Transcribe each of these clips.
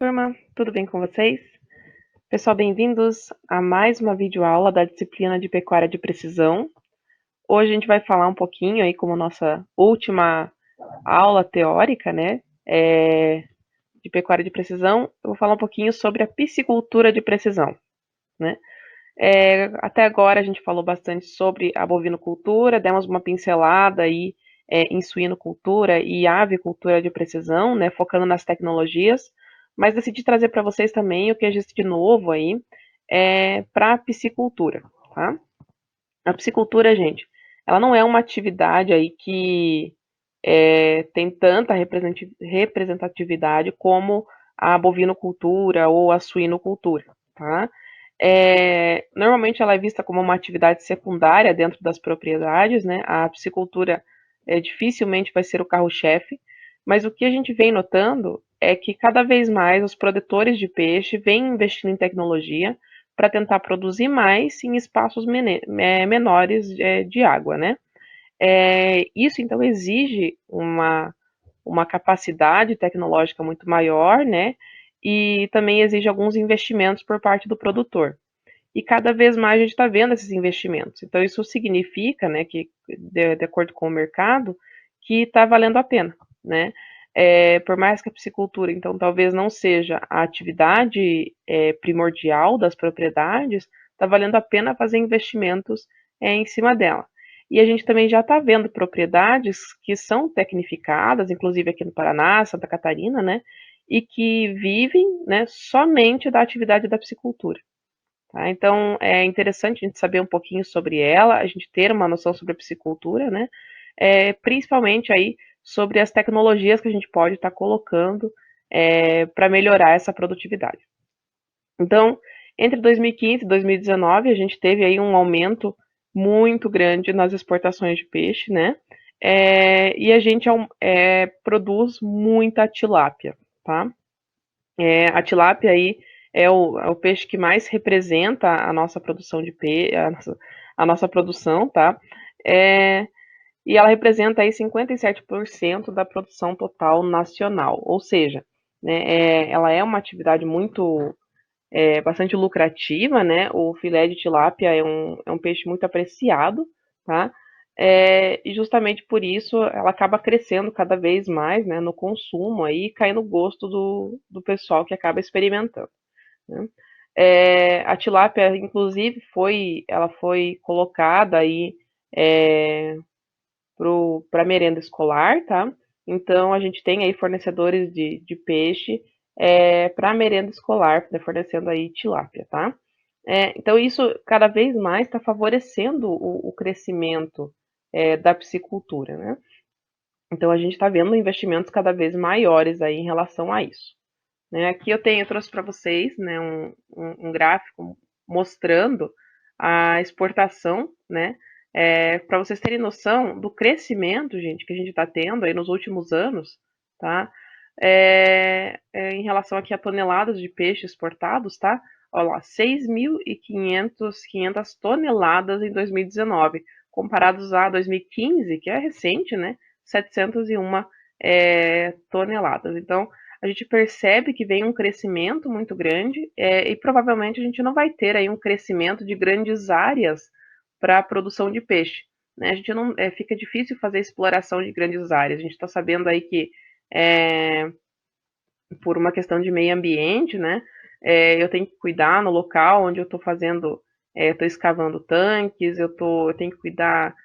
turma, tudo bem com vocês? Pessoal, bem-vindos a mais uma videoaula da disciplina de Pecuária de Precisão. Hoje a gente vai falar um pouquinho aí, como nossa última aula teórica, né, de Pecuária de Precisão, eu vou falar um pouquinho sobre a piscicultura de precisão, né. Até agora a gente falou bastante sobre a bovinocultura, demos uma pincelada aí em suinocultura e avicultura de precisão, né, focando nas tecnologias, mas decidi trazer para vocês também o que existe de novo aí para a piscicultura, tá? A piscicultura, gente, ela não é uma atividade aí que tem tanta representatividade como a bovinocultura ou a suinocultura, tá? Normalmente ela é vista como uma atividade secundária dentro das propriedades, né? A piscicultura dificilmente vai ser o carro-chefe, mas o que a gente vem notando é que cada vez mais os produtores de peixe vêm investindo em tecnologia para tentar produzir mais em espaços menores de água, né? Isso então exige uma capacidade tecnológica muito maior, né? E também exige alguns investimentos por parte do produtor. E cada vez mais a gente está vendo esses investimentos. Então, isso significa, né, que, de acordo com o mercado, que está valendo a pena, né? Por mais que a piscicultura, então, talvez não seja a atividade primordial das propriedades, está valendo a pena fazer investimentos em cima dela. E a gente também já está vendo propriedades que são tecnificadas, inclusive aqui no Paraná, Santa Catarina, né? E que vivem, né, somente da atividade da piscicultura. Tá? Então, é interessante a gente saber um pouquinho sobre ela, a gente ter uma noção sobre a piscicultura, né? Principalmente aí sobre as tecnologias que a gente pode estar colocando para melhorar essa produtividade. Então, entre 2015 e 2019, a gente teve aí um aumento muito grande nas exportações de peixe, né? E a gente produz muita tilápia, tá? A tilápia aí é o peixe que mais representa a nossa produção de peixe, a nossa produção, tá? E ela representa aí 57% da produção total nacional, ou seja, né, ela é uma atividade bastante lucrativa, né? O filé de tilápia é um peixe muito apreciado, tá? E justamente por isso ela acaba crescendo cada vez mais, né, no consumo aí, cai no gosto do pessoal que acaba experimentando, né? A tilápia, inclusive, ela foi colocada aí para merenda escolar, tá? Então a gente tem aí fornecedores de peixe para merenda escolar, né, fornecendo aí tilápia, tá? Então isso cada vez mais está favorecendo o crescimento da piscicultura, né? Então a gente está vendo investimentos cada vez maiores aí em relação a isso, né? Aqui eu trouxe para vocês, né, um gráfico mostrando a exportação, né? Para vocês terem noção do crescimento, gente, que a gente está tendo aí nos últimos anos, tá? Em relação aqui a toneladas de peixe exportados, tá? Olha lá, 6.500 toneladas em 2019, comparados a 2015, que é recente, né? 701 toneladas. Então, a gente percebe que vem um crescimento muito grande e provavelmente a gente não vai ter aí um crescimento de grandes áreas para a produção de peixe, né? A gente não fica difícil fazer exploração de grandes áreas. A gente está sabendo aí que por uma questão de meio ambiente, né? Eu tenho que cuidar no local onde eu estou fazendo, estou escavando tanques, eu tenho que cuidar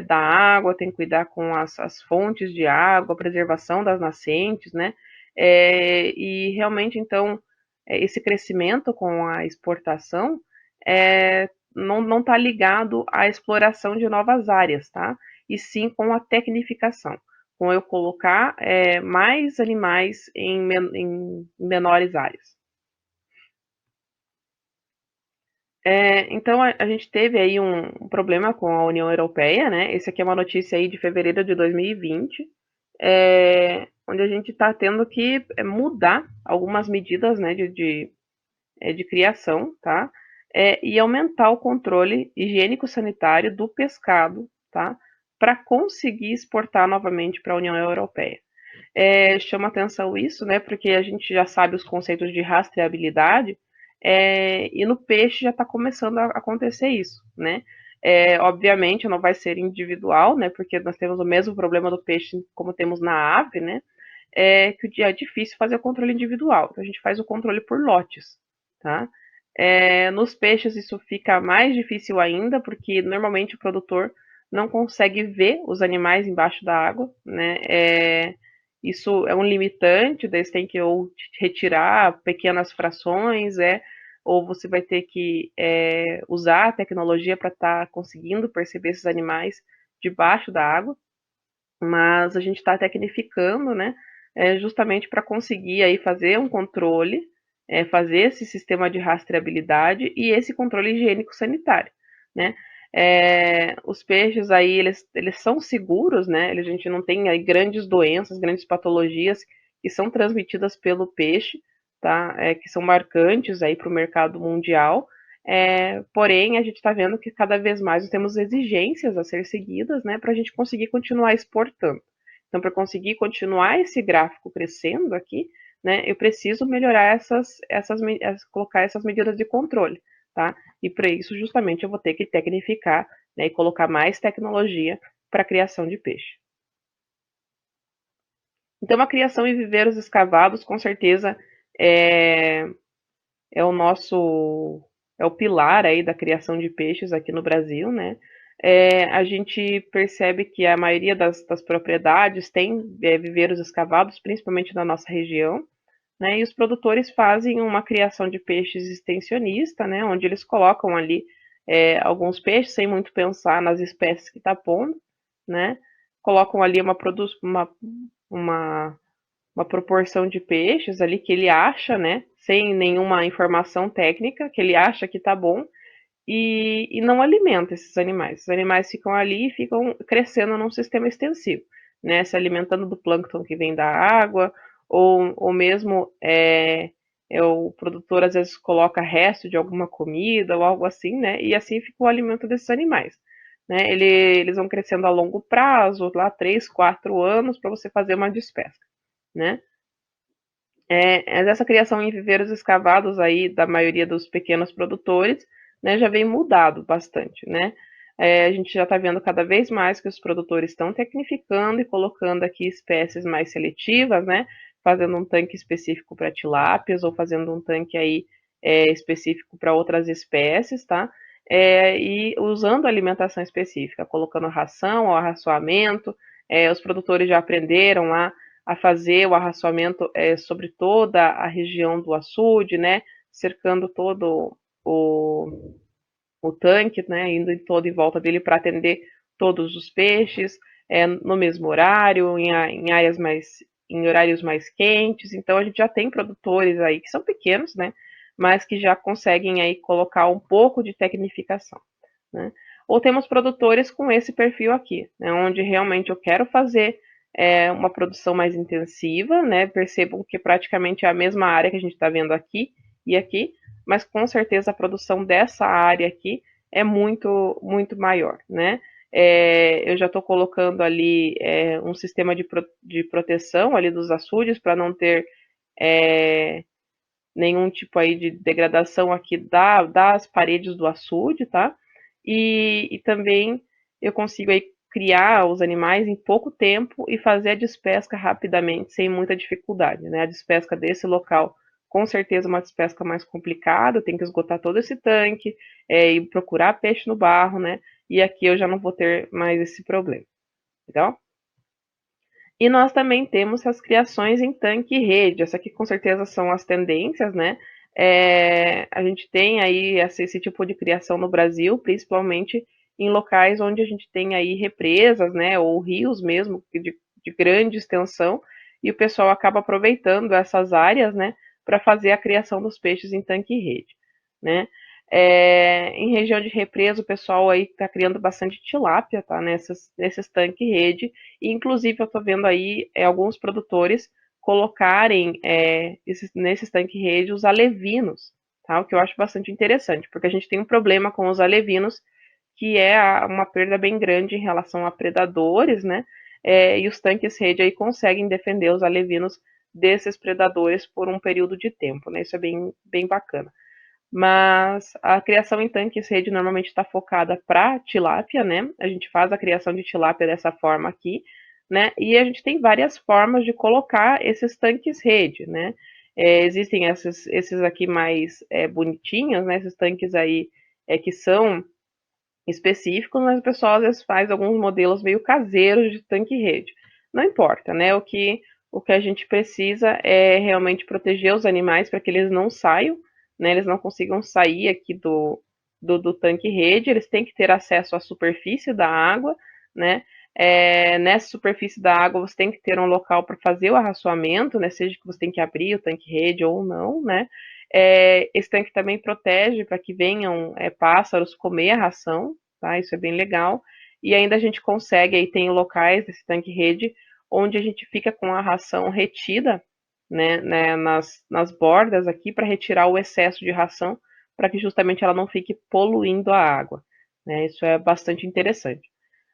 da água, tenho que cuidar com as fontes de água, a preservação das nascentes, né? E realmente, então, esse crescimento com a exportação não está ligado à exploração de novas áreas, tá? E sim com a tecnificação, com eu colocar mais animais em menores áreas. Então a gente teve aí um problema com a União Europeia, né? Esse aqui é uma notícia aí de fevereiro de 2020, onde a gente está tendo que mudar algumas medidas, né, de criação, tá? E aumentar o controle higiênico-sanitário do pescado, tá? Para conseguir exportar novamente para a União Europeia. chama atenção isso, né? Porque a gente já sabe os conceitos de rastreabilidade, e no peixe já está começando a acontecer isso, né? Obviamente não vai ser individual, né? Porque nós temos o mesmo problema do peixe como temos na ave, né? Que é difícil fazer o controle individual. Então a gente faz o controle por lotes, tá? Nos peixes isso fica mais difícil ainda, porque normalmente o produtor não consegue ver os animais embaixo da água, né? Isso é um limitante, daí você tem que ou retirar pequenas frações, ou você vai ter que usar a tecnologia para estar conseguindo perceber esses animais debaixo da água, mas a gente está tecnificando, né, justamente para conseguir aí fazer um controle, fazer esse sistema de rastreabilidade e esse controle higiênico sanitário, né? Os peixes aí, eles são seguros, né? A gente não tem aí grandes doenças, grandes patologias que são transmitidas pelo peixe, tá? Que são marcantes aí para o mercado mundial. Porém, a gente está vendo que cada vez mais nós temos exigências a ser seguidas, né, para a gente conseguir continuar exportando. Então, para conseguir continuar esse gráfico crescendo aqui, né, eu preciso melhorar colocar essas medidas de controle, tá? E para isso, justamente, eu vou ter que tecnificar, né, e colocar mais tecnologia para a criação de peixe. Então, a criação em viveiros escavados, com certeza, é, é o nosso é o pilar aí da criação de peixes aqui no Brasil, né? A gente percebe que a maioria das propriedades tem viveiros escavados, principalmente na nossa região, né? E os produtores fazem uma criação de peixes extensionista, né? Onde eles colocam ali alguns peixes sem muito pensar nas espécies que está pondo, né? Colocam ali uma uma proporção de peixes ali que ele acha, né, sem nenhuma informação técnica, que ele acha que tá bom, e não alimenta esses animais. Os animais ficam ali e ficam crescendo num sistema extensivo, né, se alimentando do plâncton que vem da água, ou mesmo o produtor às vezes coloca resto de alguma comida ou algo assim, né, e assim fica o alimento desses animais. Né, eles vão crescendo a longo prazo, lá 3, 4 anos, para você fazer uma despesca, né? Essa criação em viveiros escavados aí da maioria dos pequenos produtores, né, já vem mudado bastante, né? A gente já está vendo cada vez mais que os produtores estão tecnificando e colocando aqui espécies mais seletivas, né? Fazendo um tanque específico para tilápias ou fazendo um tanque aí específico para outras espécies, tá? E usando alimentação específica, colocando ração ou arraçoamento. Os produtores já aprenderam lá a fazer o arraçoamento sobre toda a região do açude, né, cercando todo o tanque, né, indo todo em volta dele para atender todos os peixes, no mesmo horário, em áreas em horários mais quentes. Então a gente já tem produtores aí que são pequenos, né, mas que já conseguem aí colocar um pouco de tecnificação, né? Ou temos produtores com esse perfil aqui, né, onde realmente eu quero fazer uma produção mais intensiva, né? Percebam que praticamente é a mesma área que a gente está vendo aqui e aqui, mas com certeza a produção dessa área aqui é muito maior, né? Eu já estou colocando ali um sistema de proteção ali dos açudes para não ter nenhum tipo aí de degradação aqui das paredes do açude, tá? E também eu consigo aí criar os animais em pouco tempo e fazer a despesca rapidamente, sem muita dificuldade, né? A despesca desse local, com certeza, é uma despesca mais complicada, tem que esgotar todo esse tanque, e procurar peixe no barro, né? E aqui eu já não vou ter mais esse problema, legal? E nós também temos as criações em tanque e rede. Essa aqui com certeza são as tendências, né? A gente tem aí esse tipo de criação no Brasil, principalmente em locais onde a gente tem aí represas, né? Ou rios mesmo, de grande extensão, e o pessoal acaba aproveitando essas áreas, né? Para fazer a criação dos peixes em tanque e rede, né? Em região de represa, o pessoal aí está criando bastante tilápia, tá? Nesses tanque e rede. E, inclusive, eu estou vendo aí alguns produtores colocarem nesses tanque rede os alevinos, tá? O que eu acho bastante interessante, porque a gente tem um problema com os alevinos, que é uma perda bem grande em relação a predadores, né? e os tanques rede aí conseguem defender os alevinos desses predadores por um período de tempo, né? Isso é bem bacana. Mas a criação em tanques rede normalmente está focada para tilápia, né? A gente faz a criação de tilápia dessa forma aqui, né? E a gente tem várias formas de colocar esses tanques rede, né? Existem esses aqui mais bonitinhos, né? Esses tanques aí que são específicos, mas o pessoal às vezes faz alguns modelos meio caseiros de tanque rede. Não importa, né? O que a gente precisa é realmente proteger os animais para que eles não saiam, né? Eles não consigam sair aqui do tanque rede, eles têm que ter acesso à superfície da água, né? Nessa superfície da água você tem que ter um local para fazer o arraçoamento, né? Seja que você tem que abrir o tanque rede ou não, né? Esse tanque também protege para que venham pássaros comer a ração, tá? Isso é bem legal. E ainda a gente consegue, aí tem locais desse tanque rede onde a gente fica com a ração retida, né, nas bordas aqui para retirar o excesso de ração, para que justamente ela não fique poluindo a água, né? Isso é bastante interessante.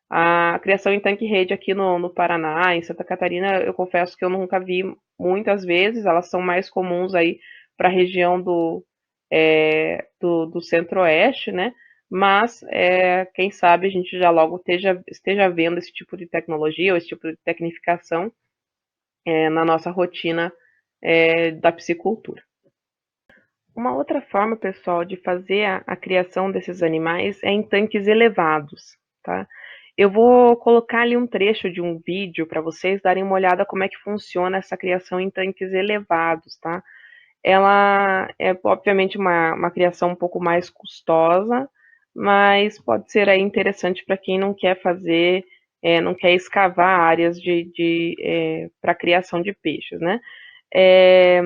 A criação em tanque rede aqui no Paraná, em Santa Catarina, eu confesso que eu nunca vi muitas vezes, elas são mais comuns aí para a região do centro-oeste, né? Mas quem sabe a gente já logo esteja vendo esse tipo de tecnologia ou esse tipo de tecnificação na nossa rotina da piscicultura. Uma outra forma, pessoal, de fazer a criação desses animais é em tanques elevados, tá? Eu vou colocar ali um trecho de um vídeo para vocês darem uma olhada como é que funciona essa criação em tanques elevados, tá? Ela é, obviamente, uma criação um pouco mais custosa, mas pode ser aí interessante para quem não quer fazer, não quer escavar áreas para criação de peixes, né? É,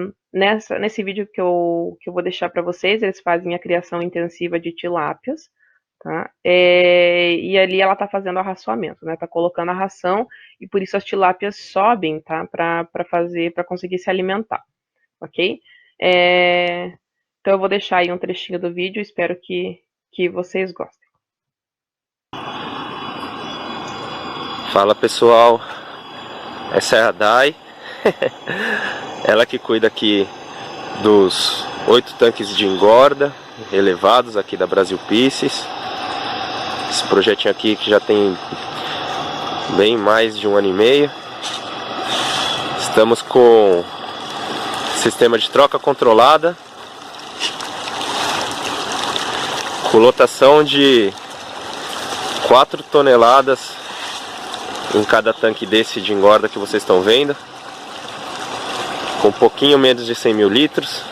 nesse vídeo que eu vou deixar para vocês, eles fazem a criação intensiva de tilápias, tá? E ali ela está fazendo arraçoamento, né? Está colocando a ração e por isso as tilápias sobem, tá? Para conseguir se alimentar, ok? Então eu vou deixar aí um trechinho do vídeo, espero que vocês gostem. Fala pessoal, essa é a Dai, ela que cuida aqui dos 8 tanques de engorda elevados aqui da Brasil Pisces. Esse projetinho aqui que já tem bem mais de 1 ano e meio. Estamos com sistema de troca controlada, com lotação de 4 toneladas em cada tanque desse de engorda que vocês estão vendo, com um pouquinho menos de 100 mil litros.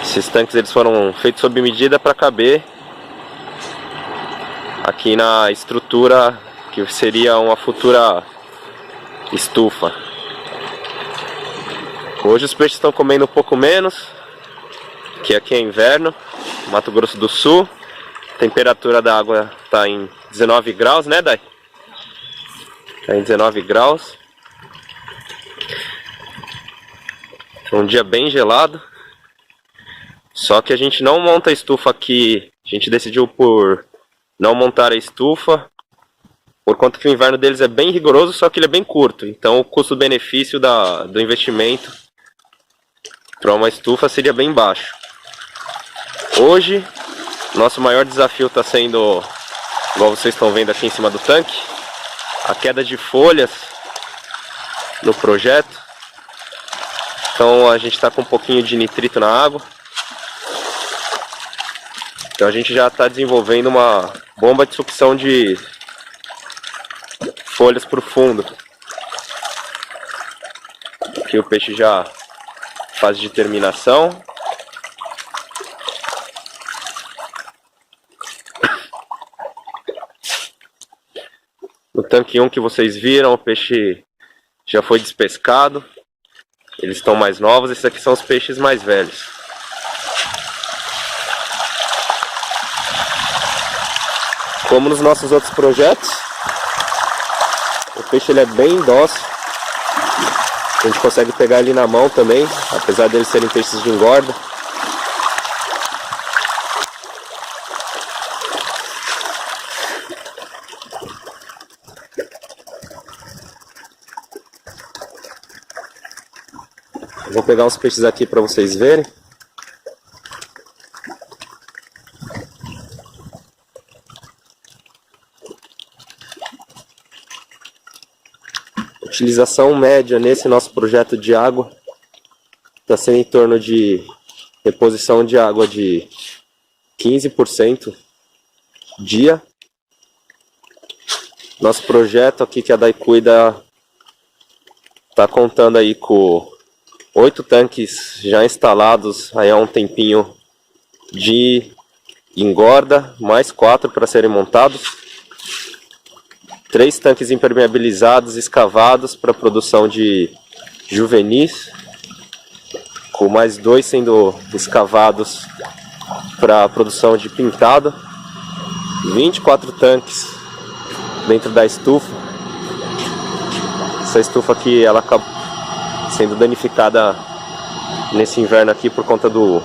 Esses tanques eles foram feitos sob medida para caber aqui na estrutura que seria uma futura estufa. Hoje os peixes estão comendo um pouco menos, que aqui é inverno, Mato Grosso do Sul. A temperatura da água está em 19 graus, né, Dai? Está em 19 graus. É um dia bem gelado. Só que a gente não monta a estufa aqui. A gente decidiu por não montar a estufa, por conta que o inverno deles é bem rigoroso, só que ele é bem curto. Então o custo-benefício do investimento para uma estufa seria bem baixo. Hoje, nosso maior desafio está sendo, igual vocês estão vendo aqui em cima do tanque, a queda de folhas no projeto. Então a gente está com um pouquinho de nitrito na água. Então a gente já está desenvolvendo uma bomba de sucção de folhas para o fundo. Aqui o peixe já faz de terminação. No tanque 1 que vocês viram, o peixe já foi despescado. Eles estão mais novos, esses aqui são os peixes mais velhos. Como nos nossos outros projetos, o peixe ele é bem dócil. A gente consegue pegar ele na mão também, apesar deles serem peixes de engorda. pegar uns peixes aqui para vocês verem. Utilização média nesse nosso projeto de água está sendo em torno de reposição de água de 15% dia. Nosso projeto aqui que a Dai cuida está contando aí com 8 tanques já instalados aí há um tempinho de engorda, mais 4 para serem montados. 3 tanques impermeabilizados escavados para produção de juvenis, com mais 2 sendo escavados para produção de pintado. 24 tanques dentro da estufa. Essa estufa aqui ela acabou sendo danificada nesse inverno aqui por conta do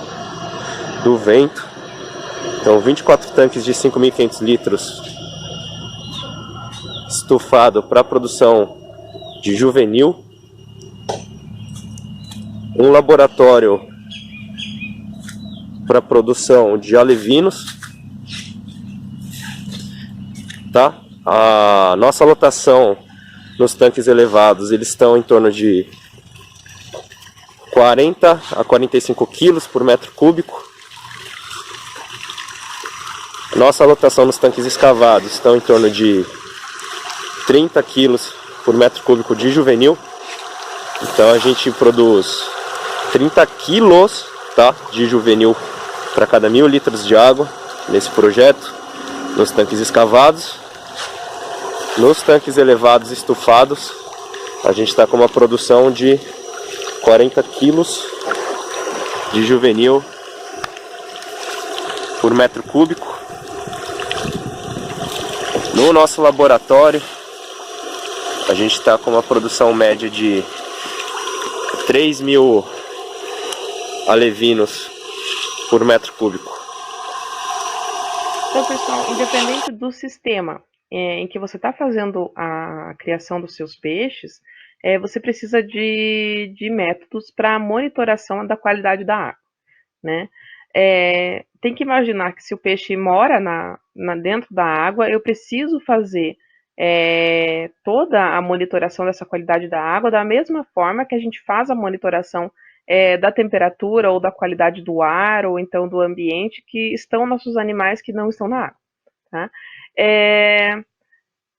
vento. Então 24 tanques de 5.500 litros estufado para produção de juvenil. Um laboratório para produção de alevinos. Tá? A nossa lotação nos tanques elevados, eles estão em torno de 40 a 45 quilos por metro cúbico. Nossa lotação nos tanques escavados estão em torno de 30 quilos por metro cúbico de juvenil. Então a gente produz 30 quilos, tá, de juvenil para cada 1.000 litros de água nesse projeto, nos tanques escavados. Nos tanques elevados estufados, a gente está com uma produção de 40 quilos de juvenil por metro cúbico. No nosso laboratório, a gente está com uma produção média de 3.000 alevinos por metro cúbico. Então, pessoal, independente do sistema em que você está fazendo a criação dos seus peixes, você precisa de métodos para monitoração da qualidade da água, né? Tem que imaginar que se o peixe mora dentro da água, eu preciso fazer toda a monitoração dessa qualidade da água da mesma forma que a gente faz a monitoração da temperatura ou da qualidade do ar ou então do ambiente que estão nossos animais que não estão na água, tá?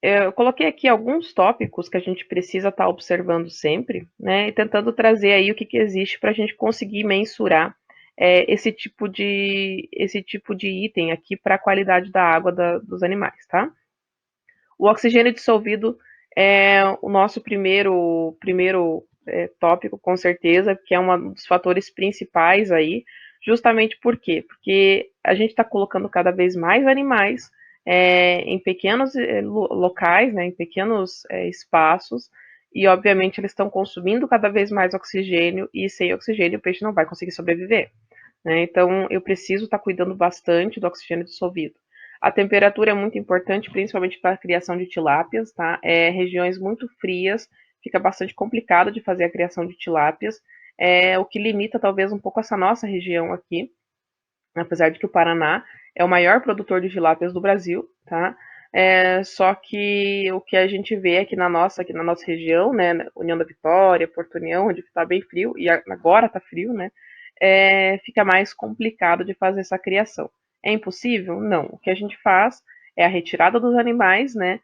Eu coloquei aqui alguns tópicos que a gente precisa estar observando sempre, né, e tentando trazer aí o que existe para a gente conseguir mensurar esse tipo de item aqui para a qualidade da água dos animais, tá? O oxigênio dissolvido é o nosso primeiro tópico, com certeza, que é um dos fatores principais aí, justamente por quê? Porque a gente está colocando cada vez mais animais em pequenos locais, né, em pequenos espaços, e obviamente eles estão consumindo cada vez mais oxigênio, e sem oxigênio o peixe não vai conseguir sobreviver, né? Então eu preciso estar cuidando bastante do oxigênio dissolvido. A temperatura é muito importante, principalmente para a criação de tilápias, tá? Regiões muito frias, fica bastante complicado de fazer a criação de tilápias, o que limita talvez um pouco essa nossa região aqui, apesar de que o Paraná é o maior produtor de tilápias do Brasil, tá? Só que o que a gente vê aqui na nossa região, né, União da Vitória, Porto União, onde está bem frio, e agora está frio, né, fica mais complicado de fazer essa criação. É impossível? Não. O que a gente faz é a retirada dos animais, né,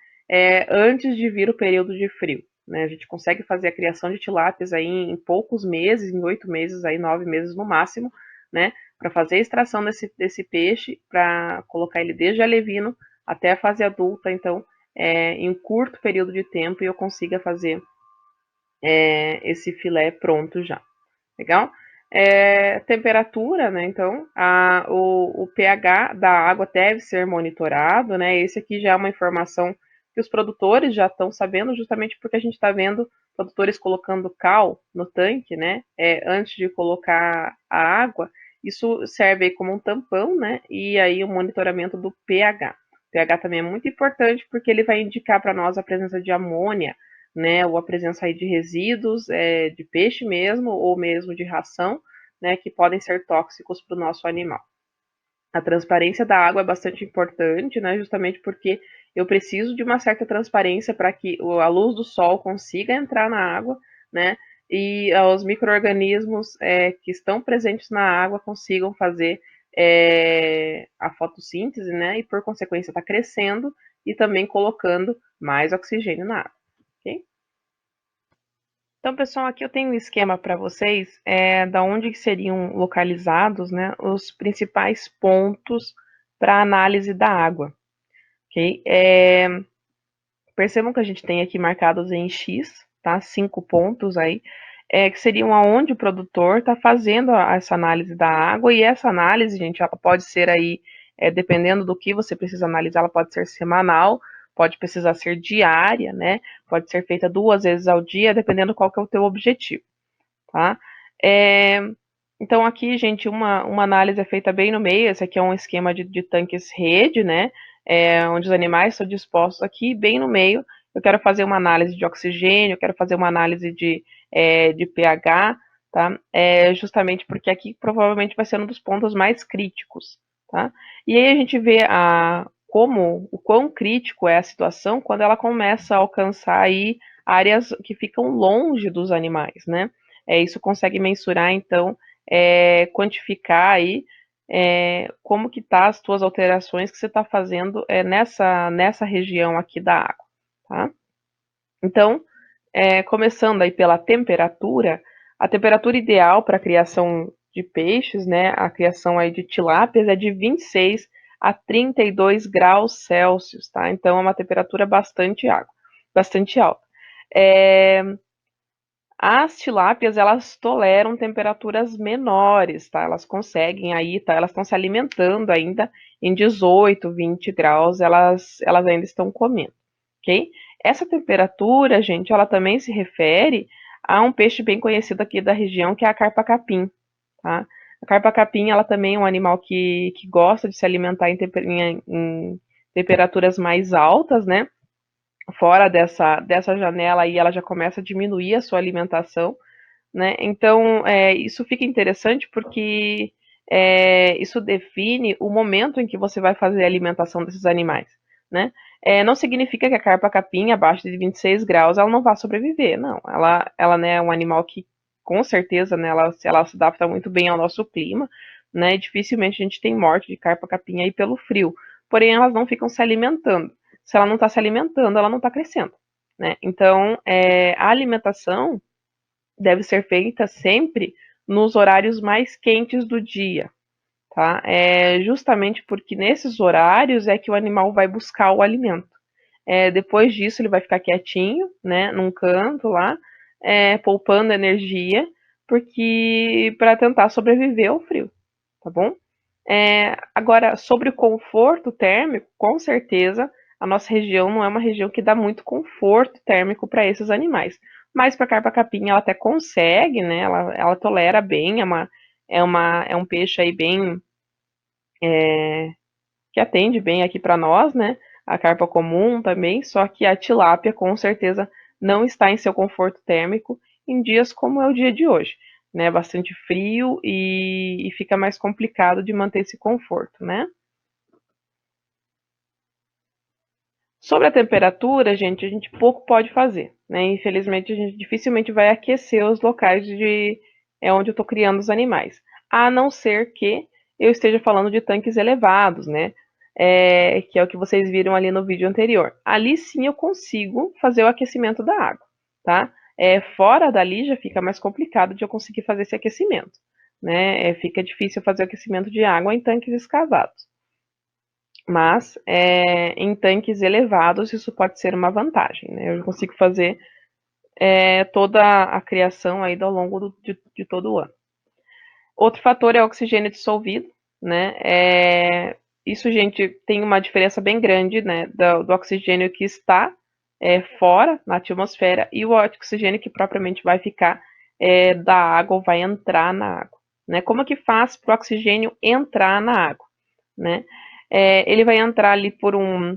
antes de vir o período de frio. Né? A gente consegue fazer a criação de tilápias aí em poucos meses, em 8 meses, aí 9 meses no máximo, né, para fazer a extração desse peixe, para colocar ele desde alevino até a fase adulta, então, em um curto período de tempo, eu consiga fazer esse filé pronto já. Legal? Temperatura, né? Então, o pH da água deve ser monitorado, né? Esse aqui já é uma informação que os produtores já estão sabendo, justamente porque a gente está vendo produtores colocando cal no tanque, né? Antes de colocar a água. Isso serve aí como um tampão, né? E aí o monitoramento do pH. O pH também é muito importante porque ele vai indicar para nós a presença de amônia né, ou a presença aí de resíduos de peixe mesmo, ou mesmo de ração, né, que podem ser tóxicos para o nosso animal. A transparência da água é bastante importante, né, justamente porque eu preciso de uma certa transparência para que a luz do sol consiga entrar na água, né, e os micro-organismos que estão presentes na água consigam fazer a fotossíntese, né, e por consequência está crescendo e também colocando mais oxigênio na água, ok? Então, pessoal, aqui eu tenho um esquema para vocês da onde seriam localizados, né, os principais pontos para análise da água, ok? Percebam que a gente tem aqui marcados em X, tá? 5 pontos aí, que seriam aonde o produtor está fazendo essa análise da água, e essa análise, gente, ela pode ser aí, dependendo do que você precisa analisar, ela pode ser semanal, pode precisar ser diária, né? Pode ser feita 2 vezes ao dia, dependendo qual que é o teu objetivo, tá? Então aqui, gente, uma análise é feita bem no meio. Esse aqui é um esquema de tanques rede, né? Onde os animais estão dispostos aqui, bem no meio. Eu quero fazer uma análise de oxigênio, eu quero fazer uma análise de pH, tá? Justamente porque aqui provavelmente vai ser um dos pontos mais críticos, tá? E aí a gente vê o quão crítico é a situação quando ela começa a alcançar aí áreas que ficam longe dos animais, né? Isso consegue mensurar, então, quantificar aí como que tá as tuas alterações que você está fazendo nessa região aqui da água, tá? Então, começando aí pela temperatura, a temperatura ideal para a criação de peixes, né, a criação aí de tilápias é de 26 a 32 graus Celsius, tá? Então, é uma temperatura bastante alta. As tilápias, elas toleram temperaturas menores, tá? Elas conseguem aí, tá? Elas estão se alimentando ainda em 18, 20 graus, elas ainda estão comendo, ok? Essa temperatura, gente, ela também se refere a um peixe bem conhecido aqui da região, que é a carpa-capim, tá? A carpa-capim, ela também é um animal que gosta de se alimentar em temperaturas mais altas, né? Fora dessa janela aí, ela já começa a diminuir a sua alimentação, né? Então, isso fica interessante porque isso define o momento em que você vai fazer a alimentação desses animais, né? Não significa que a carpa-capim, abaixo de 26 graus, ela não vai sobreviver, não. Ela né, é um animal que, com certeza, né, ela se adapta muito bem ao nosso clima, né? Dificilmente a gente tem morte de carpa-capim aí pelo frio. Porém, elas não ficam se alimentando. Se ela não está se alimentando, ela não está crescendo, né? Então, a alimentação deve ser feita sempre nos horários mais quentes do dia, tá? Justamente porque nesses horários é que o animal vai buscar o alimento. Depois disso ele vai ficar quietinho, né, num canto lá, poupando energia, porque para tentar sobreviver ao frio, tá bom? Agora, sobre o conforto térmico, com certeza a nossa região não é uma região que dá muito conforto térmico para esses animais. Mas para a carpa-capim ela até consegue, né? Ela tolera bem, é um peixe aí bem que atende bem aqui para nós, né? A carpa comum também, só que a tilápia com certeza não está em seu conforto térmico em dias como é o dia de hoje, né? Bastante frio e fica mais complicado de manter esse conforto, né? Sobre a temperatura, gente, a gente pouco pode fazer, né? Infelizmente, a gente dificilmente vai aquecer os locais onde eu estou criando os animais, a não ser que eu esteja falando de tanques elevados, né? Que é o que vocês viram ali no vídeo anterior. Ali sim eu consigo fazer o aquecimento da água, tá? Fora dali já fica mais complicado de eu conseguir fazer esse aquecimento, né? Fica difícil fazer o aquecimento de água em tanques escavados. Mas em tanques elevados isso pode ser uma vantagem, né? Eu consigo fazer toda a criação aí ao longo de todo o ano. Outro fator é o oxigênio dissolvido, né? Isso, gente, tem uma diferença bem grande, né, do oxigênio que está fora na atmosfera e o oxigênio que propriamente vai ficar da água ou vai entrar na água, né? Como que faz para o oxigênio entrar na água, né? Ele vai entrar ali por um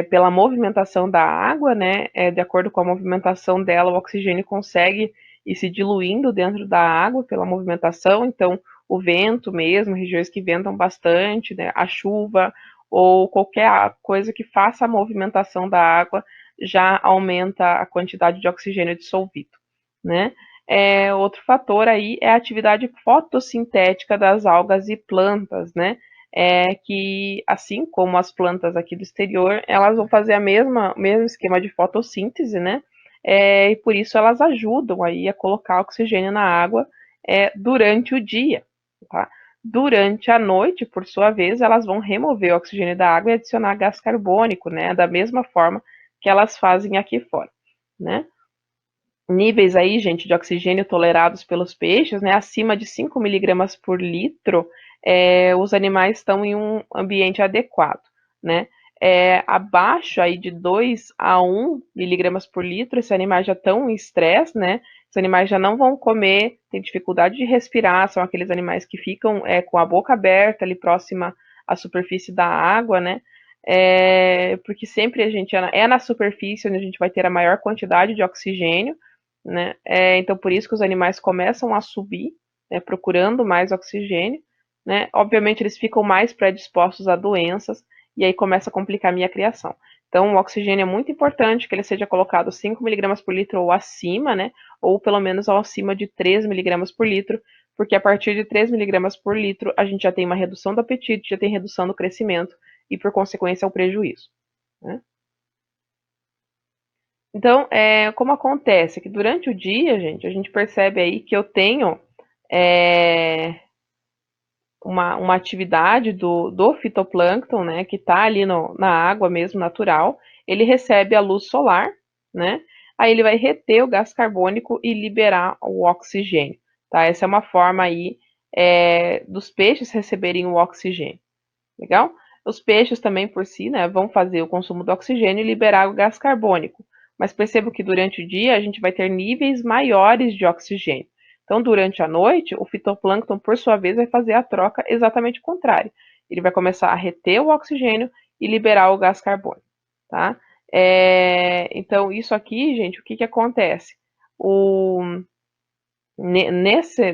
pela movimentação da água, né? De acordo com a movimentação dela, o oxigênio consegue ir se diluindo dentro da água pela movimentação. Então, o vento mesmo, regiões que ventam bastante, né? A chuva ou qualquer coisa que faça a movimentação da água já aumenta a quantidade de oxigênio dissolvido, né? Outro fator aí é a atividade fotossintética das algas e plantas, né? Que, assim como as plantas aqui do exterior, elas vão fazer o mesmo esquema de fotossíntese, né? E por isso elas ajudam aí a colocar oxigênio na água durante o dia, tá? Durante a noite, por sua vez, elas vão remover o oxigênio da água e adicionar gás carbônico, né? Da mesma forma que elas fazem aqui fora, né? Níveis aí, gente, de oxigênio tolerados pelos peixes, né, acima de 5 miligramas por litro, os animais estão em um ambiente adequado, né? Abaixo aí de 2 a 1 miligramas por litro, esses animais já estão em estresse, né? Os animais já não vão comer, têm dificuldade de respirar, são aqueles animais que ficam com a boca aberta ali próxima à superfície da água, né? Porque sempre a gente na superfície onde a gente vai ter a maior quantidade de oxigênio, né? Então, por isso que os animais começam a subir, né, procurando mais oxigênio, né? Obviamente, eles ficam mais predispostos a doenças, e aí começa a complicar a minha criação. Então, o oxigênio é muito importante que ele seja colocado 5 miligramas por litro ou acima, né? Ou pelo menos acima de 3 miligramas por litro, porque a partir de 3 miligramas por litro, a gente já tem uma redução do apetite, já tem redução do crescimento, e por consequência, o prejuízo, né? Então, como acontece que durante o dia, gente, a gente percebe aí que eu tenho é, uma atividade do fitoplâncton, né, que está ali na água mesmo, natural, ele recebe a luz solar, né, aí ele vai reter o gás carbônico e liberar o oxigênio, tá? Essa é uma forma aí dos peixes receberem o oxigênio, legal? Os peixes também por si, né, vão fazer o consumo do oxigênio e liberar o gás carbônico. Mas percebo que durante o dia a gente vai ter níveis maiores de oxigênio. Então, durante a noite, o fitoplâncton, por sua vez, vai fazer a troca exatamente contrária. Ele vai começar a reter o oxigênio e liberar o gás carbônico, tá? Então, isso aqui, gente, o que que acontece?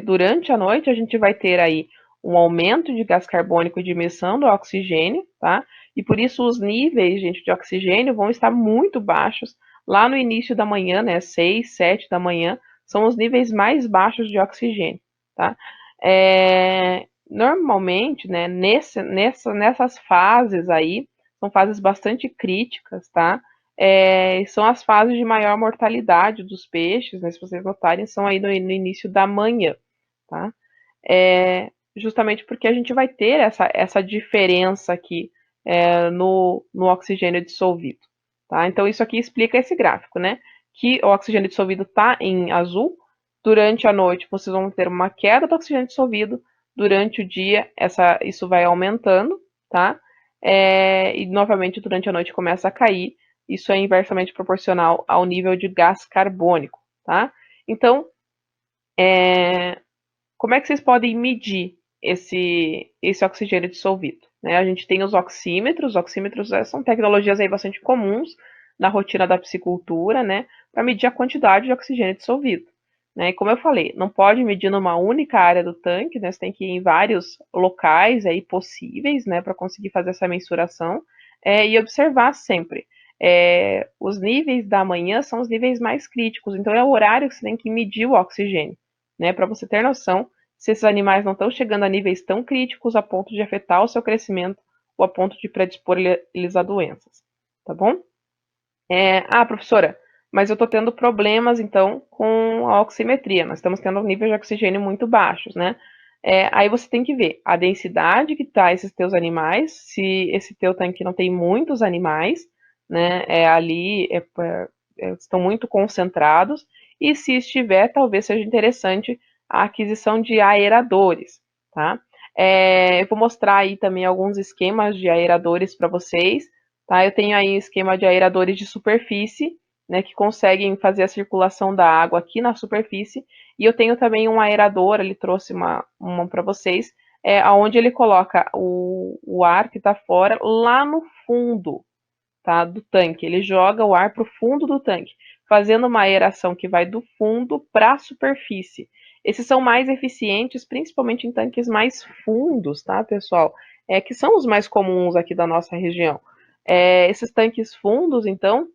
Durante a noite, a gente vai ter aí um aumento de gás carbônico e diminuição do oxigênio, tá? E por isso os níveis, gente, de oxigênio vão estar muito baixos lá no início da manhã, né? 6, 7 da manhã, são os níveis mais baixos de oxigênio, tá? Normalmente, né, nessas fases aí, são fases bastante críticas, tá? São as fases de maior mortalidade dos peixes, né? Se vocês notarem, são aí no início da manhã, tá? Justamente porque a gente vai ter essa diferença aqui no oxigênio dissolvido, tá? Então, isso aqui explica esse gráfico, né? Que o oxigênio dissolvido está em azul, durante a noite vocês vão ter uma queda do oxigênio dissolvido, durante o dia isso vai aumentando, tá? E novamente durante a noite começa a cair, isso é inversamente proporcional ao nível de gás carbônico, tá? Então, como é que vocês podem medir esse oxigênio dissolvido? Né? A gente tem os oxímetros são tecnologias aí bastante comuns na rotina da piscicultura, né? Para medir a quantidade de oxigênio dissolvido. Né? E como eu falei, não pode medir numa única área do tanque, né? Você tem que ir em vários locais aí possíveis, né? Para conseguir fazer essa mensuração e observar sempre. Os níveis da manhã são os níveis mais críticos, então é o horário que você tem que medir o oxigênio, né? Para você ter noção se esses animais não estão chegando a níveis tão críticos a ponto de afetar o seu crescimento ou a ponto de predispor eles a doenças, tá bom? Professora, mas eu estou tendo problemas, então, com a oximetria. Nós estamos tendo níveis de oxigênio muito baixos, né? Aí você tem que ver a densidade que tá esses teus animais, se esse teu tanque não tem muitos animais, né? Estão muito concentrados, e se estiver, talvez seja interessante a aquisição de aeradores, tá? Eu vou mostrar aí também alguns esquemas de aeradores para vocês, tá? Eu tenho aí um esquema de aeradores de superfície, né, que conseguem fazer a circulação da água aqui na superfície, e eu tenho também um aerador, ele trouxe uma para vocês, onde ele coloca o ar que está fora lá no fundo, tá, do tanque. Ele joga o ar para o fundo do tanque, fazendo uma aeração que vai do fundo para a superfície. Esses são mais eficientes, principalmente em tanques mais fundos, tá, pessoal? Que são os mais comuns aqui da nossa região. Esses tanques fundos, então,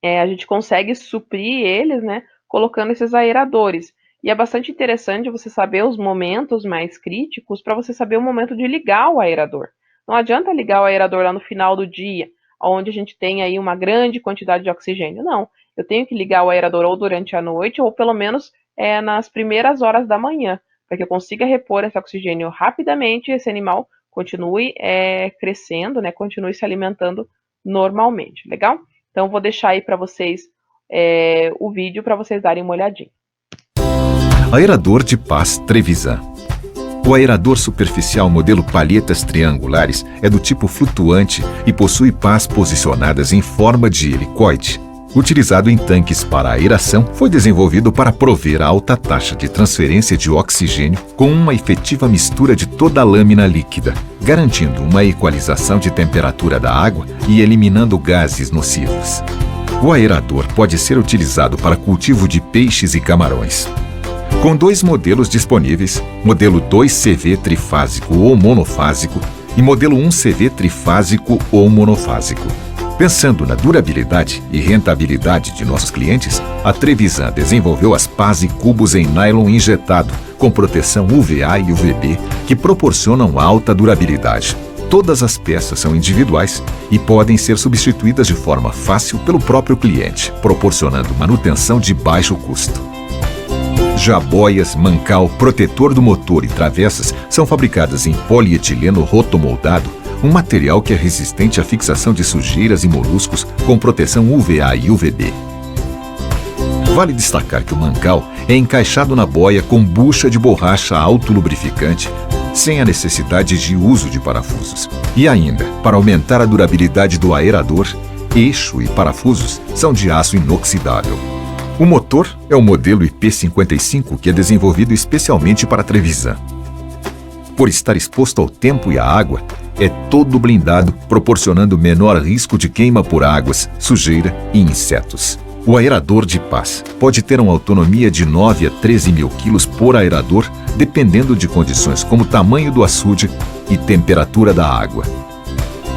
a gente consegue suprir eles, né, colocando esses aeradores. E é bastante interessante você saber os momentos mais críticos para você saber o momento de ligar o aerador. Não adianta ligar o aerador lá no final do dia, onde a gente tem aí uma grande quantidade de oxigênio. Não, eu tenho que ligar o aerador ou durante a noite ou pelo menos nas primeiras horas da manhã, para que eu consiga repor esse oxigênio rapidamente e esse animal continue crescendo, né, continue se alimentando normalmente. Legal? Então, vou deixar aí para vocês o vídeo para vocês darem uma olhadinha. Aerador de pás Trevisan. O aerador superficial modelo palhetas triangulares é do tipo flutuante e possui pás posicionadas em forma de helicoide. Utilizado em tanques para aeração, foi desenvolvido para prover a alta taxa de transferência de oxigênio com uma efetiva mistura de toda a lâmina líquida, garantindo uma equalização de temperatura da água e eliminando gases nocivos. O aerador pode ser utilizado para cultivo de peixes e camarões. Com dois modelos disponíveis, modelo 2CV trifásico ou monofásico e modelo 1CV trifásico ou monofásico. Pensando na durabilidade e rentabilidade de nossos clientes, a Trevisan desenvolveu as pás e cubos em nylon injetado, com proteção UVA e UVB, que proporcionam alta durabilidade. Todas as peças são individuais e podem ser substituídas de forma fácil pelo próprio cliente, proporcionando manutenção de baixo custo. Já boias, mancal, protetor do motor e travessas são fabricadas em polietileno rotomoldado, um material que é resistente à fixação de sujeiras e moluscos com proteção UVA e UVB. Vale destacar que o mancal é encaixado na boia com bucha de borracha autolubrificante, sem a necessidade de uso de parafusos. E ainda, para aumentar a durabilidade do aerador, eixo e parafusos são de aço inoxidável. O motor é o modelo IP55, que é desenvolvido especialmente para a Trevisan. Por estar exposto ao tempo e à água, é todo blindado, proporcionando menor risco de queima por águas, sujeira e insetos. O aerador de pás pode ter uma autonomia de 9 a 13 mil quilos por aerador, dependendo de condições como tamanho do açude e temperatura da água.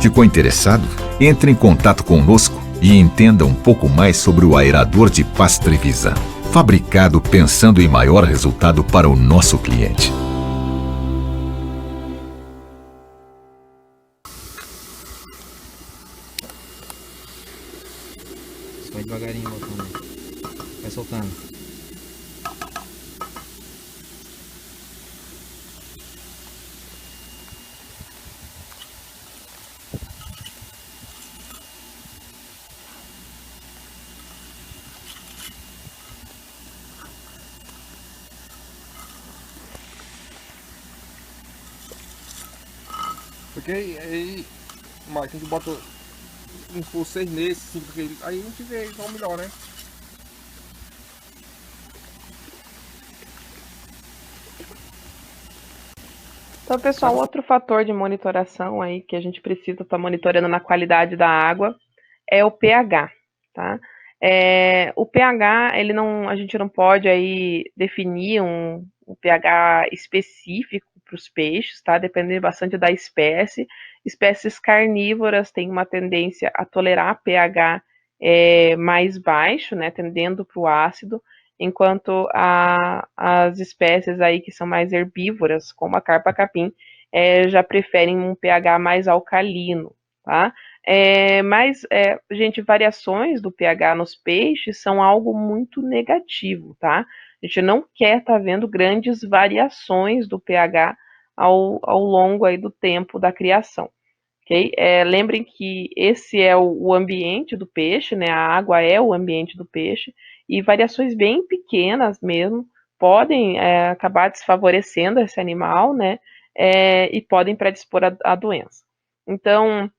Ficou interessado? Entre em contato conosco e entenda um pouco mais sobre o aerador de pás Trevisan, fabricado pensando em maior resultado para o nosso cliente. Vai devagarinho botando. Vai soltando. Porque aí, Mike, a gente bota uns por 6 meses, 5 quilos, aí a gente vê qual melhor, né? Então, pessoal, outro fator de monitoração aí que a gente precisa estar monitorando na qualidade da água é o pH, tá? O pH, ele não, a gente não pode aí definir um pH específico para os peixes, tá? Depende bastante da espécie. Espécies carnívoras têm uma tendência a tolerar pH mais baixo, né? Tendendo para o ácido, enquanto as espécies aí que são mais herbívoras, como a carpa-capim, já preferem um pH mais alcalino, tá? Gente, variações do pH nos peixes são algo muito negativo, tá? A gente não quer estar vendo grandes variações do pH ao longo aí do tempo da criação, ok? Lembrem que esse é o ambiente do peixe, né? A água é o ambiente do peixe e variações bem pequenas mesmo podem acabar desfavorecendo esse animal, né? E podem predispor a doença. Então,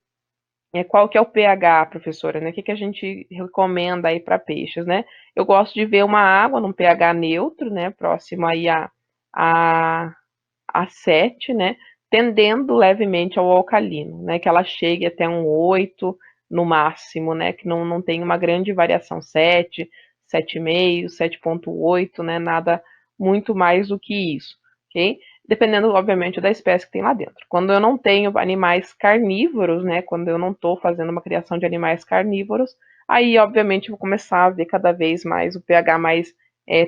qual que é o pH, professora, né? O que a gente recomenda aí para peixes, né? Eu gosto de ver uma água num pH neutro, né? Próximo aí a 7, né? Tendendo levemente ao alcalino, né? Que ela chegue até um 8, no máximo, né? Que não tem uma grande variação, 7, 7,5, 7,8, né? Nada muito mais do que isso, ok? Dependendo, obviamente, da espécie que tem lá dentro. Quando eu não tenho animais carnívoros, né? Quando eu não estou fazendo uma criação de animais carnívoros, aí, obviamente, eu vou começar a ver cada vez mais o pH mais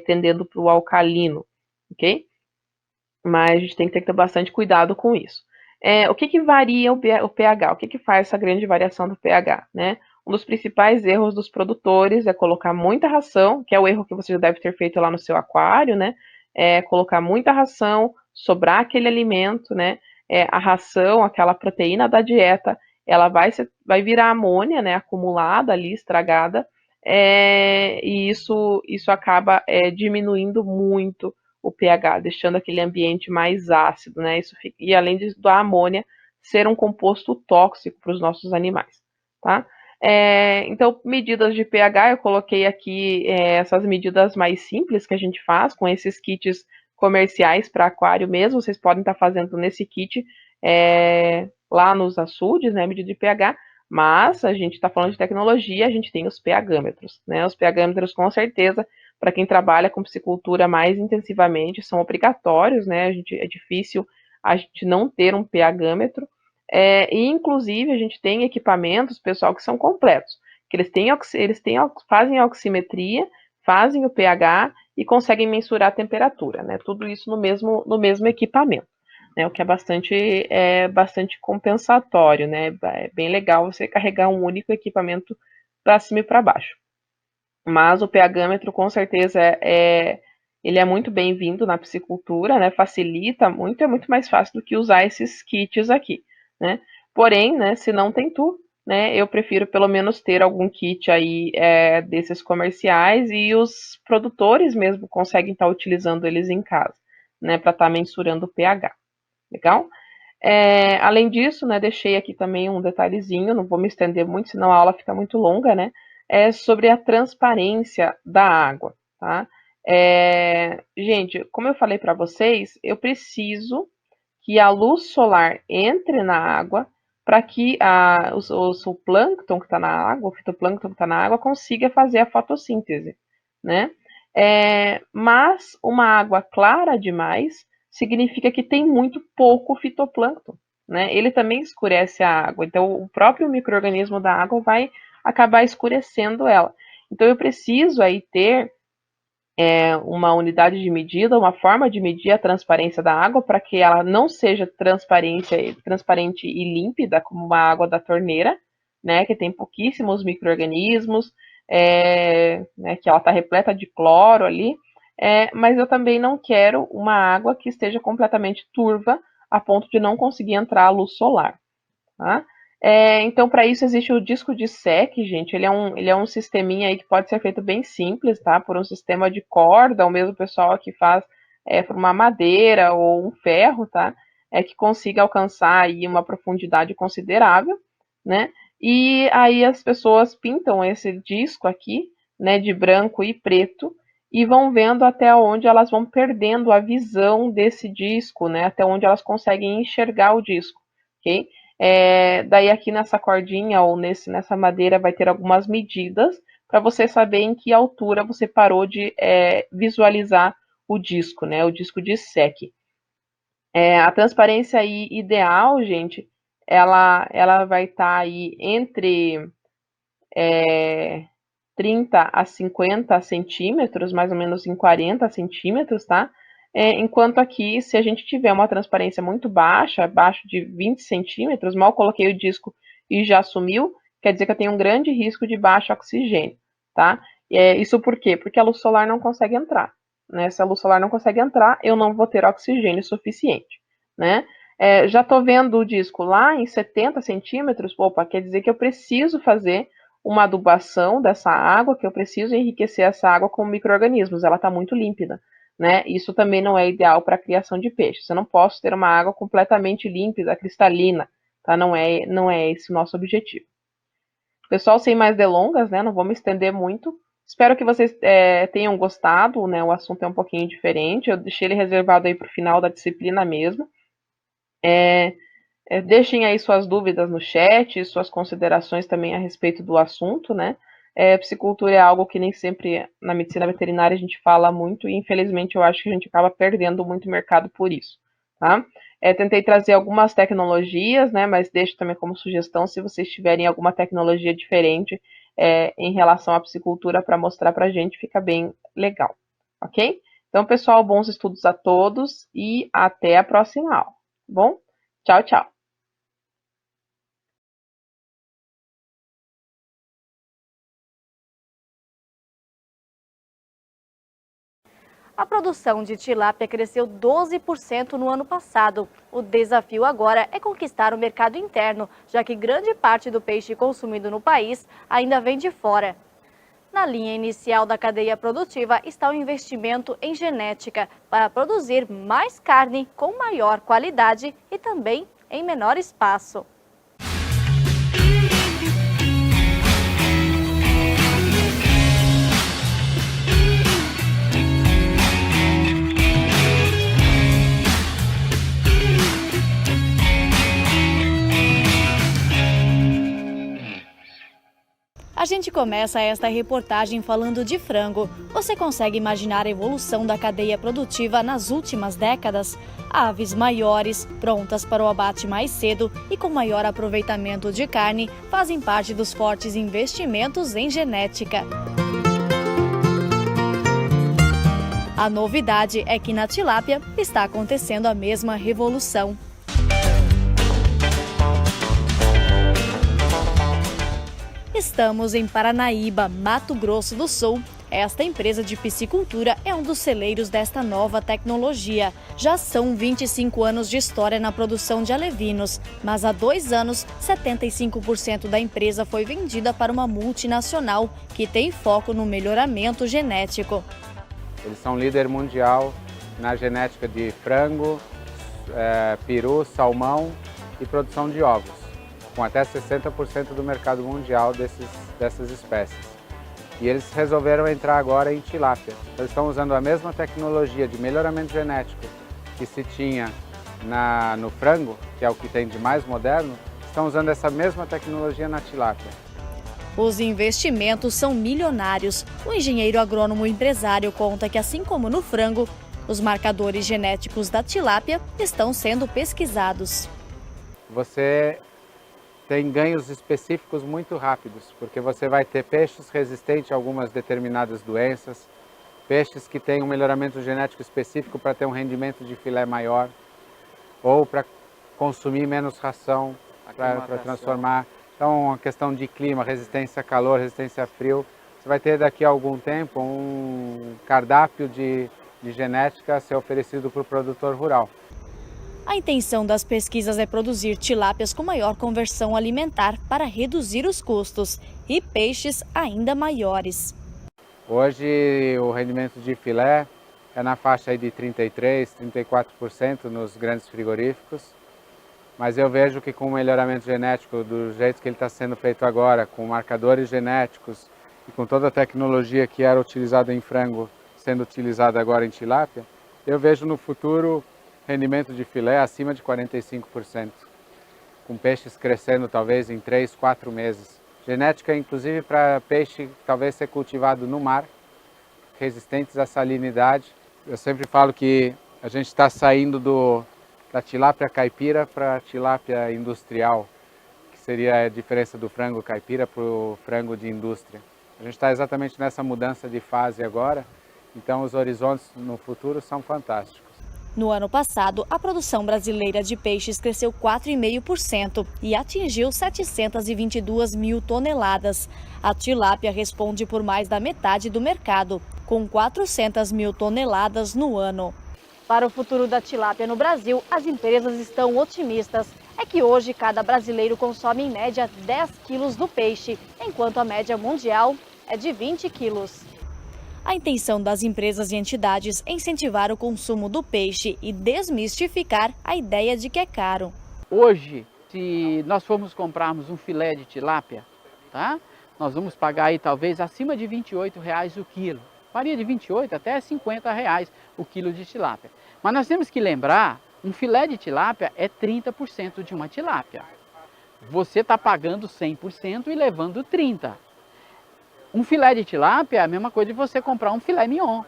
tendendo para o alcalino, ok? Mas a gente tem que ter bastante cuidado com isso. O que varia o pH? O que faz essa grande variação do pH, né? Um dos principais erros dos produtores é colocar muita ração, que é o erro que você já deve ter feito lá no seu aquário, né? É colocar muita ração, sobrar aquele alimento, né? A ração, aquela proteína da dieta, ela vai virar amônia, né? Acumulada ali, estragada, e isso acaba diminuindo muito o pH, deixando aquele ambiente mais ácido, né? E além da amônia ser um composto tóxico para os nossos animais, tá? Então, medidas de pH, eu coloquei aqui essas medidas mais simples que a gente faz com esses kits comerciais para aquário mesmo. Vocês podem estar fazendo nesse kit lá nos açudes, né? Medida de pH. Mas a gente está falando de tecnologia, a gente tem os pH-metros, né? Os pH-metros, com certeza, para quem trabalha com piscicultura mais intensivamente, são obrigatórios, né? É difícil a gente não ter um pH-metro. E, inclusive, a gente tem equipamentos, pessoal, que são completos, que fazem a oximetria, fazem o pH e conseguem mensurar a temperatura, né? Tudo isso no mesmo equipamento, né? O que é bastante compensatório, né? É bem legal você carregar um único equipamento para cima e para baixo. Mas o pH-metro, com certeza, ele é muito bem-vindo na piscicultura, né? Facilita muito, é muito mais fácil do que usar esses kits aqui, né? Porém, né, se não tem tu, né, eu prefiro pelo menos ter algum kit aí desses comerciais, e os produtores mesmo conseguem estar utilizando eles em casa, né, para estar mensurando o pH. Legal? Além disso, né, deixei aqui também um detalhezinho, não vou me estender muito, senão a aula fica muito longa, né? Sobre a transparência da água, tá? Gente, como eu falei para vocês, eu preciso que a luz solar entre na água para que o plâncton que está na água, o fitoplâncton que está na água, consiga fazer a fotossíntese, né? Mas uma água clara demais significa que tem muito pouco fitoplâncton, né? Ele também escurece a água, então o próprio micro-organismo da água vai acabar escurecendo ela. Então eu preciso aí ter uma unidade de medida, uma forma de medir a transparência da água para que ela não seja transparente e límpida como uma água da torneira, né, que tem pouquíssimos micro-organismos, né, que ela está repleta de cloro ali, mas eu também não quero uma água que esteja completamente turva a ponto de não conseguir entrar a luz solar, tá? Então, para isso existe o disco de SEC, gente. Ele é um sisteminha aí que pode ser feito bem simples, tá? Por um sistema de corda, ou mesmo o pessoal que faz por uma madeira ou um ferro, tá? Que consiga alcançar aí uma profundidade considerável, né? E aí as pessoas pintam esse disco aqui, né, de branco e preto, e vão vendo até onde elas vão perdendo a visão desse disco, né? Até onde elas conseguem enxergar o disco, ok? Daí aqui nessa cordinha ou nessa madeira vai ter algumas medidas para você saber em que altura você parou de visualizar o disco, né? O disco de SEC. A transparência aí ideal, gente, ela vai estar aí entre 30 a 50 centímetros, mais ou menos em 40 centímetros, tá? Enquanto aqui, se a gente tiver uma transparência muito baixa, abaixo de 20 centímetros, mal coloquei o disco e já sumiu, quer dizer que eu tenho um grande risco de baixo oxigênio, tá? Isso por quê? Porque a luz solar não consegue entrar, né? Se a luz solar não consegue entrar, eu não vou ter oxigênio suficiente, né? Já estou vendo o disco lá em 70 centímetros, opa, quer dizer que eu preciso fazer uma adubação dessa água, que eu preciso enriquecer essa água com micro-organismos, ela está muito límpida, né? Isso também não é ideal para a criação de peixes. Eu não posso ter uma água completamente límpida, cristalina, tá? Não é esse o nosso objetivo. Pessoal, sem mais delongas, né? Não vou me estender muito. Espero que vocês tenham gostado, né? O assunto é um pouquinho diferente. Eu deixei ele reservado aí para o final da disciplina mesmo. Deixem aí suas dúvidas no chat, suas considerações também a respeito do assunto, né? Piscicultura é algo que nem sempre na medicina veterinária a gente fala muito e infelizmente eu acho que a gente acaba perdendo muito mercado por isso, tá? Tentei trazer algumas tecnologias, né? Mas deixo também como sugestão se vocês tiverem alguma tecnologia diferente em relação à piscicultura para mostrar para a gente, fica bem legal, ok? Então, pessoal, bons estudos a todos e até a próxima aula, tá bom? Tchau, tchau! A produção de tilápia cresceu 12% no ano passado. O desafio agora é conquistar o mercado interno, já que grande parte do peixe consumido no país ainda vem de fora. Na linha inicial da cadeia produtiva está o investimento em genética para produzir mais carne com maior qualidade e também em menor espaço. A gente começa esta reportagem falando de frango. Você consegue imaginar a evolução da cadeia produtiva nas últimas décadas? Aves maiores, prontas para o abate mais cedo e com maior aproveitamento de carne, fazem parte dos fortes investimentos em genética. A novidade é que na tilápia está acontecendo a mesma revolução. Estamos em Paranaíba, Mato Grosso do Sul. Esta empresa de piscicultura é um dos celeiros desta nova tecnologia. Já são 25 anos de história na produção de alevinos, mas há 2 anos, 75% da empresa foi vendida para uma multinacional que tem foco no melhoramento genético. Eles são líder mundial na genética de frango, peru, salmão e produção de ovos, com até 60% do mercado mundial dessas espécies. E eles resolveram entrar agora em tilápia. Eles estão usando a mesma tecnologia de melhoramento genético que se tinha no frango, que é o que tem de mais moderno, estão usando essa mesma tecnologia na tilápia. Os investimentos são milionários. O engenheiro agrônomo empresário conta que, assim como no frango, os marcadores genéticos da tilápia estão sendo pesquisados. Você tem ganhos específicos muito rápidos, porque você vai ter peixes resistentes a algumas determinadas doenças, peixes que têm um melhoramento genético específico para ter um rendimento de filé maior, ou para consumir menos ração, para transformar. Então, a questão de clima, resistência a calor, resistência a frio, você vai ter daqui a algum tempo um cardápio de genética a ser oferecido para o produtor rural. A intenção das pesquisas é produzir tilápias com maior conversão alimentar para reduzir os custos e peixes ainda maiores. Hoje o rendimento de filé é na faixa aí de 33%, 34% nos grandes frigoríficos, mas eu vejo que com o melhoramento genético do jeito que ele está sendo feito agora, com marcadores genéticos e com toda a tecnologia que era utilizada em frango sendo utilizada agora em tilápia, eu vejo no futuro rendimento de filé acima de 45%, com peixes crescendo talvez em 3, 4 meses. Genética inclusive para peixe talvez ser cultivado no mar, resistentes à salinidade. Eu sempre falo que a gente está saindo da tilápia caipira para a tilápia industrial, que seria a diferença do frango caipira para o frango de indústria. A gente está exatamente nessa mudança de fase agora, então os horizontes no futuro são fantásticos. No ano passado, a produção brasileira de peixes cresceu 4,5% e atingiu 722 mil toneladas. A tilápia responde por mais da metade do mercado, com 400 mil toneladas no ano. Para o futuro da tilápia no Brasil, as empresas estão otimistas. É que hoje cada brasileiro consome em média 10 quilos do peixe, enquanto a média mundial é de 20 quilos. A intenção das empresas e entidades é incentivar o consumo do peixe e desmistificar a ideia de que é caro. Hoje, se nós formos comprarmos um filé de tilápia, tá? Nós vamos pagar aí talvez acima de R$ 28,00 o quilo. Varia de R$ 28 até R$ 50,00 o quilo de tilápia. Mas nós temos que lembrar Um filé de tilápia é 30% de uma tilápia. Você está pagando 100% e levando 30%. Um filé de tilápia é a mesma coisa de você comprar um filé mignon.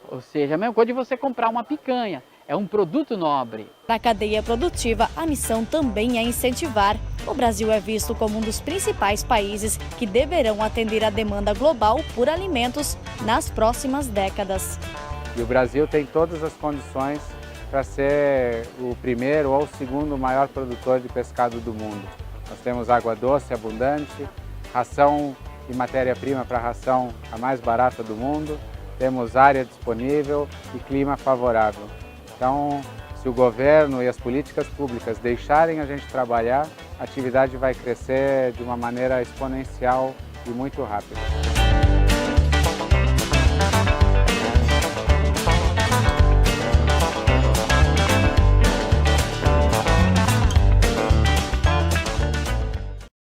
Ou seja, a mesma coisa de você comprar uma picanha. É um produto nobre. Na cadeia produtiva, a missão também é incentivar. O Brasil é visto como um dos principais países que deverão atender a demanda global por alimentos nas próximas décadas. E o Brasil tem todas as condições para ser o primeiro ou o segundo maior produtor de pescado do mundo. Nós temos água doce abundante, ração e matéria-prima para a ração a mais barata do mundo, temos área disponível e clima favorável. Então, se o governo e as políticas públicas deixarem a gente trabalhar, a atividade vai crescer de uma maneira exponencial e muito rápida.